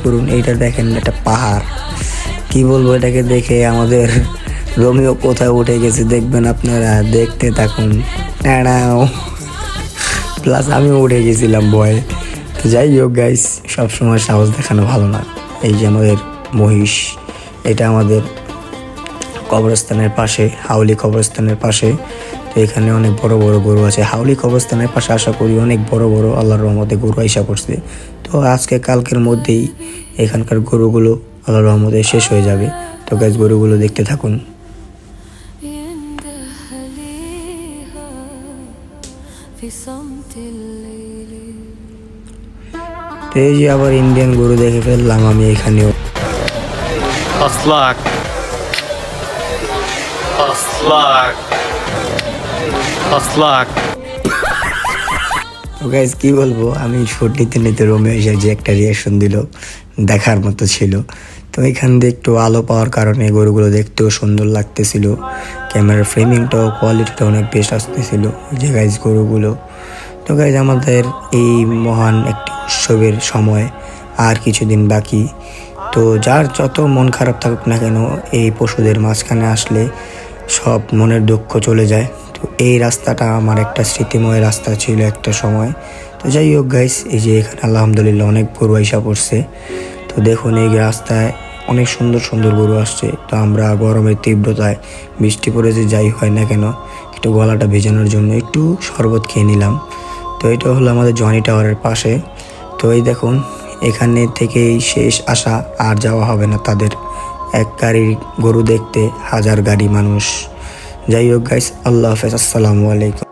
করুন, এইটা দেখেন, একটা পাহাড়। কি বলবো, এটাকে দেখে আমাদের রোমিও কোথায় উঠে গেছে দেখবেন আপনারা, দেখতে থাকুন। প্লাস আমিও উঠে গেছিলাম ভয়ে। তো যাই হোক গাইস, সবসময় সাহস দেখানো ভালো না। এই যে আমাদের মহিষ, এটা আমাদের কবরস্থানের পাশে, হাউলি কবরস্থানের পাশে। তো এখানে অনেক বড় বড় গরু আছে। হাউলি কবরস্থানের পাশে আশা করি অনেক বড় বড় আল্লাহর রহমতে গরু আইসা পড়ছে। তো আজকে কালকের মধ্যেই এখানকার গরুগুলো আল্লাহর রহমতে শেষ হয়ে যাবে। তো গাইস, গরুগুলো দেখতে থাকুন। তো এই যে আবার ইন্ডিয়ান গরু দেখে ফেললাম আমি এখানেও। Aslak. Aslak. Aslak. তো গাইজ কি বলবো, আমি শুট নিতে নিতে রোমিও এসে যে একটা রিয়াকশন দিল, দেখার মতো ছিল। তো এখান দিয়ে একটু আলো পাওয়ার কারণে গরুগুলো দেখতেও সুন্দর লাগতেছিল, ক্যামেরার ফ্রেমিংটাও কোয়ালিটিটা অনেক বেশ আসতেছিল। যে গাইজ গরুগুলো, তো গাইজ আমাদের এই মহান একটি উৎসবের সময় আর কিছুদিন বাকি। তো যার যত মন খারাপ থাকুক না কেন, এই পশুদের মাঝখানে আসলে সব মনের দুঃখ চলে যায়। তো এই রাস্তাটা আমার একটা স্মৃতিময় রাস্তা ছিল একটা সময়। তো যাই হোক গাইস, এই যে এখানে আলহামদুলিল্লাহ অনেক গরু আইসা পড়ছে। তো দেখুন এই রাস্তায় অনেক সুন্দর সুন্দর গরু আসছে। তো আমরা গরমের তীব্রতায়, বৃষ্টি পড়েছে যাই হয় না কেন, একটু গলাটা ভেজানোর জন্য একটু শরবত খেয়ে নিলাম। তো এটা হলো আমাদের জনি টাওয়ারের পাশে। তো এই দেখুন, এখানে থেকেই শেষ, আসা আর যাওয়া হবে না তাদের। এক গাড়ির গরু দেখতে হাজার গাড়ি মানুষ। যাই হোক গাইস, আল্লাহ হাফেজ, আসসালামু আলাইকুম।